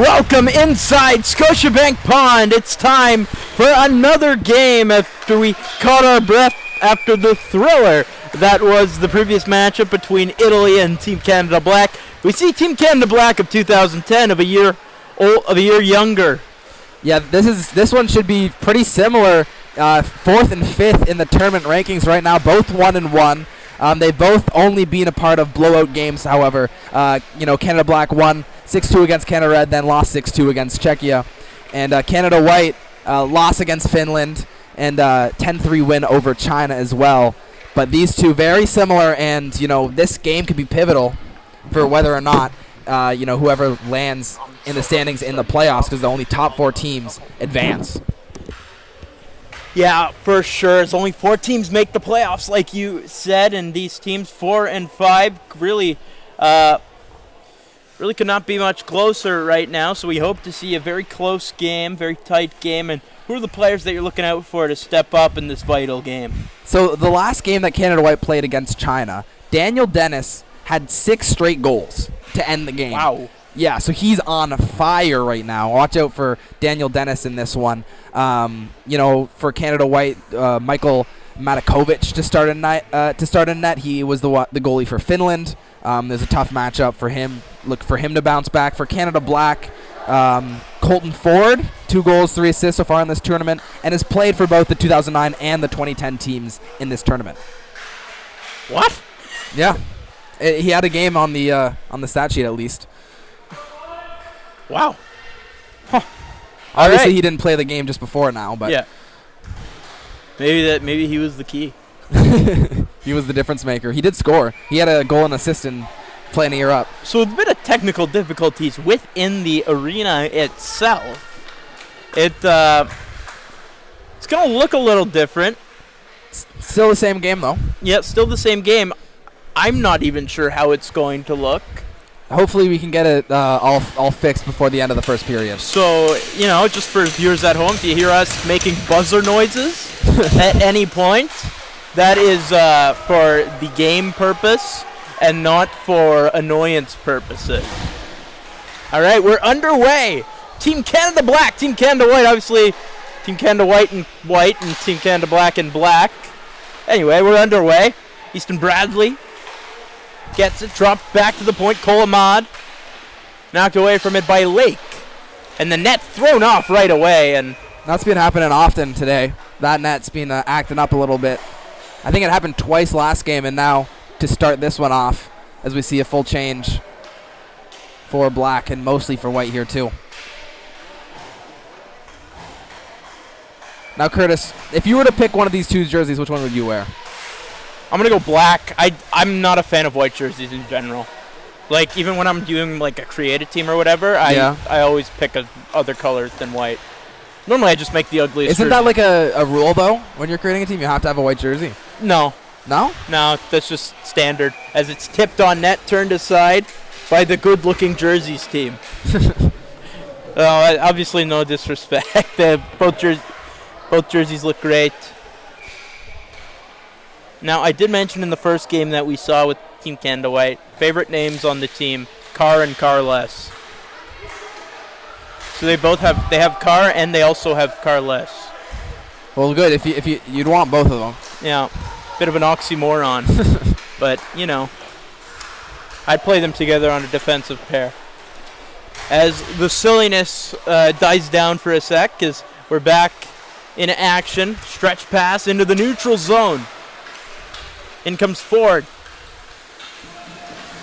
Welcome inside Scotiabank Pond. It's time for another game after we caught our breath after the thriller that was the previous matchup between Italy and Team Canada Black. We see Team Canada Black of 2010 of a year younger. Yeah, this one should be pretty similar. Fourth and fifth in the tournament rankings right now, both 1-1. They've both only been a part of blowout games. However, Canada Black won 6-2 against Canada Red, then lost 6-2 against Czechia, and Canada White lost against Finland and 10-3 win over China as well. But these two very similar, and this game could be pivotal for whether or not whoever lands in the standings in the playoffs, because the only top 4 teams advance. Yeah, for sure. It's only 4 teams make the playoffs, like you said, and these teams 4 and 5 really could not be much closer right now. So we hope to see a very close game, very tight game. And who are the players that you're looking out for to step up in this vital game? So the last game that Canada White played against China, Daniel Dennis had 6 straight goals to end the game. Wow. Yeah, so he's on fire right now. Watch out for Daniel Dennis in this one. For Canada White, Michael Matakovic to start in net. He was the goalie for Finland. There's a tough matchup for him. Look for him to bounce back. For Canada Black, Colton Ford, 2 goals, 3 assists so far in this tournament, and has played for both the 2009 and the 2010 teams in this tournament. What? Yeah, he had a game on the stat sheet at least. Wow. Huh. Obviously, right. He didn't play the game just before now, but yeah, maybe he was the key. He was the difference maker. He did score. He had a goal and assist in playing a year up. So a bit of technical difficulties within the arena itself. It's gonna look a little different. Still the same game though. Yeah, still the same game. I'm not even sure how it's going to look. Hopefully we can get it all fixed before the end of the first period. So, just for viewers at home, if you hear us making buzzer noises at any point, that is for the game purpose and not for annoyance purposes. All right, we're underway. Team Canada Black, Team Canada White, obviously Team Canada White and Team Canada Black and black. Anyway, we're underway. Easton Bradley gets it, dropped back to the point. Cole Ahmad knocked away from it by Lake. And the net thrown off right away. And that's been happening often today. That net's been acting up a little bit. I think it happened twice last game, and now to start this one off, as we see a full change for Black and mostly for White here too. Now, Curtis, if you were to pick one of these 2 jerseys, which one would you wear? I'm going to go black. I'm not a fan of white jerseys in general. Like, even when I'm doing, like, a creative team or whatever, I always pick other colors than white. Normally, I just make the ugliest Isn't that like a rule, though? When you're creating a team, you have to have a white jersey. No. No? No, that's just standard. As it's tipped on net, turned aside by the good-looking jerseys team. Obviously, no disrespect. Both jerseys look great. Now, I did mention in the first game that we saw with Team Canada White, favorite names on the team, Carr and Carless. So they have Carr and they also have Carless. Well, good. If you'd want both of them. Yeah, bit of an oxymoron, but I'd play them together on a defensive pair. As the silliness dies down for a sec, as we're back in action, stretch pass into the neutral zone. In comes Ford.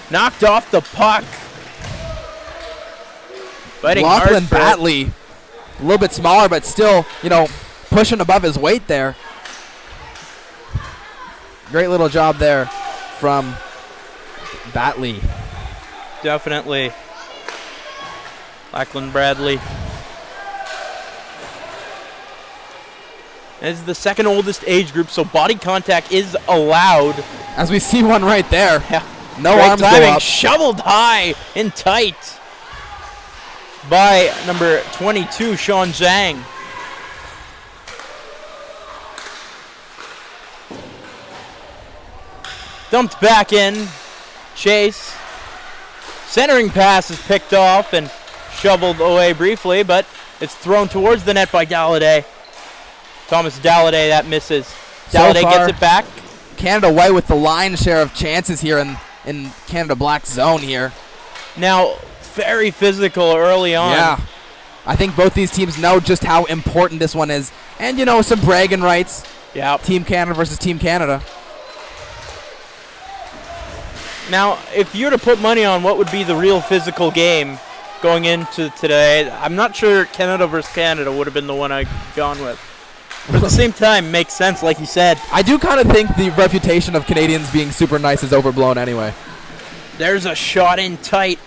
Knocked off the puck. Fighting Lachlan hard for Batley, a little bit smaller, but still, pushing above his weight there. Great little job there from Batley. Definitely. Lachlan Bradley. It's the second oldest age group, so body contact is allowed. As we see one right there. Yeah. No Great arms go timing. up. Shoveled high and tight by number 22, Sean Zhang. Dumped back in. Chase. Centering pass is picked off, and shoveled away briefly, but it's thrown towards the net by Dalladay. Thomas Dalladay, that misses. Dalladay gets it back. Canada White with the lion's share of chances here in Canada Black's zone here. Now, very physical early on. Yeah. I think both these teams know just how important this one is. And, some bragging rights. Yeah. Team Canada versus Team Canada. Now, if you were to put money on what would be the real physical game going into today, I'm not sure Canada versus Canada would have been the one I'd gone with. But at the same time, makes sense, like you said. I do kind of think the reputation of Canadians being super nice is overblown anyway. There's a shot in tight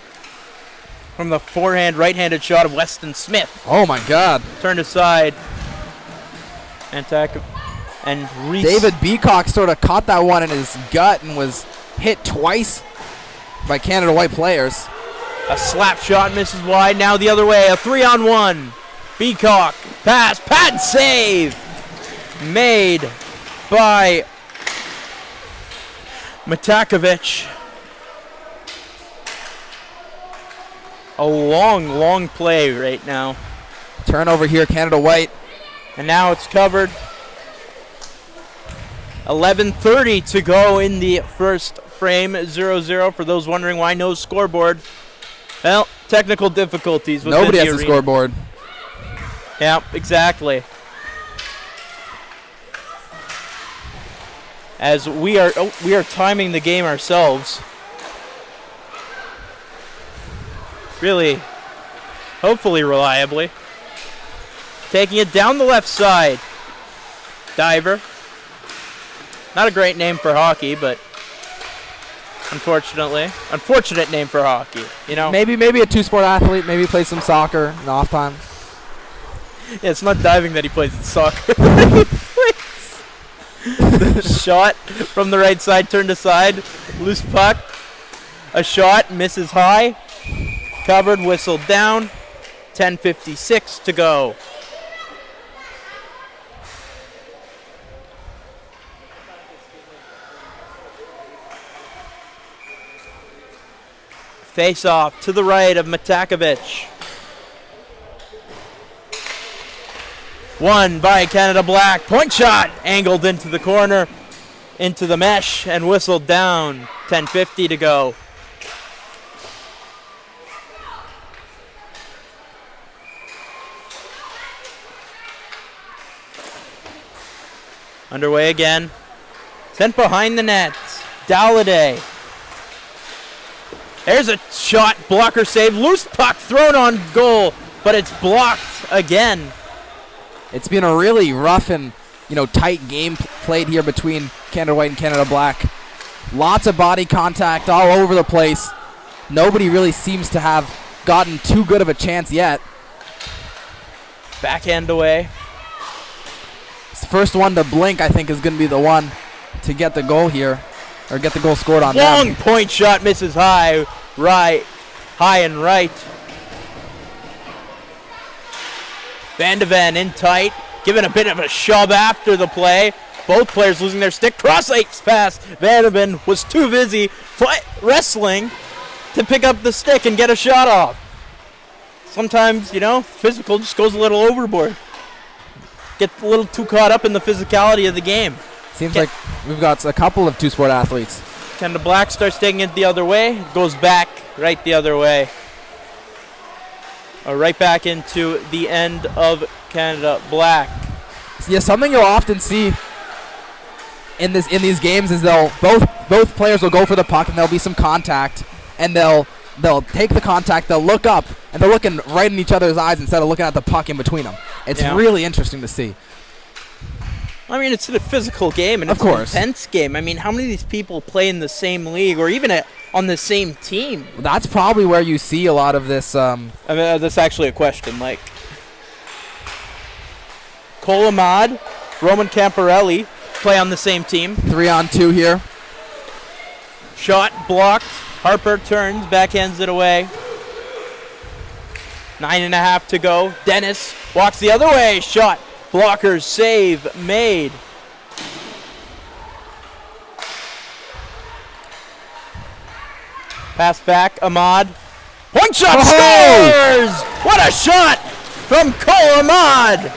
from the forehand, right-handed shot of Weston Smith. Oh, my God. Turned aside. And Reese. David Beacock sort of caught that one in his gut and was hit twice by Canada White players. A slap shot misses wide. Now the other way. A 3-on-1. Beacock. Pass. Pad save. Made by Matakovic. A long play right now. Turnover here, Canada White. And now it's covered. 11:30 to go in the first frame. 0-0 for those wondering why no scoreboard. Well, technical difficulties. Nobody has a scoreboard. Yeah, exactly. As we are timing the game ourselves. Really, hopefully reliably. Taking it down the left side. Diver. Not a great name for hockey, but unfortunate name for hockey. Maybe a two-sport athlete. Maybe plays some soccer in off time. Yeah, it's not diving that he plays, it's soccer. The shot from the right side turned aside. Loose puck. A shot misses high. Covered, whistled down. 10:56 to go. Face off to the right of Matakovic. Won by Canada Black. Point shot angled into the corner, into the mesh, and whistled down. 10:50 to go. Underway again. Sent behind the net. Dalladay. There's a shot. Blocker save. Loose puck thrown on goal, but it's blocked again. It's been a really rough and tight game played here between Canada White and Canada Black. Lots of body contact all over the place. Nobody really seems to have gotten too good of a chance yet. Backhand away. This first one to blink, I think, is going to be the one to get the goal here, or get the goal scored on. Long point shot misses high and right. Van de Ven in tight, giving a bit of a shove after the play. Both players losing their stick. Cross-ice pass. Van de Ven was too busy wrestling to pick up the stick and get a shot off. Sometimes, physical just goes a little overboard. Get a little too caught up in the physicality of the game. Seems like we've got a couple of two-sport athletes. Canada Black starts taking it the other way. Goes back right the other way. Right back into the end of Canada Black. Yeah, something you'll often see in these games is both players will go for the puck and there'll be some contact, and they'll take the contact, they'll look up, and they're looking right in each other's eyes instead of looking at the puck in between them. It's really interesting to see. I mean, it's a physical game, and it's an intense game. I mean, how many of these people play in the same league or even on the same team? That's probably where you see a lot of this. I mean, that's actually a question. Like, Cole Ahmad, Roman Camparelli play on the same team. 3-on-2 here. Shot blocked. Harper turns, backhands it away. 9.5 to go. Dennis walks the other way. Shot. Blockers save made. Pass back. Ahmad Point shot Oh! scores! What a shot from Cole Ahmad!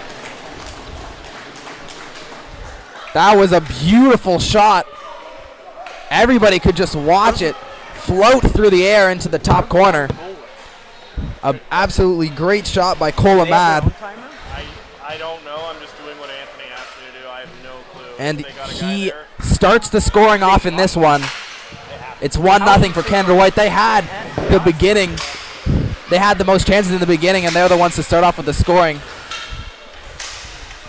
That was a beautiful shot. Everybody could just watch it float through the air into the top corner. A absolutely great shot by Cole Ahmad. I don't know. I'm just doing what Anthony asked me to do. I have no clue. And They got a guy he there. starts the scoring off in this one. It's 1-0 for Canada White. They had the beginning. They had the most chances in the beginning, and they're the ones to start off with the scoring.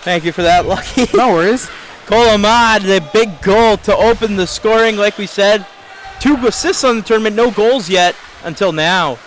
Thank you for that, Lucky. No worries. Cole Ahmad, the big goal to open the scoring, like we said. 2 assists on the tournament, no goals yet until now.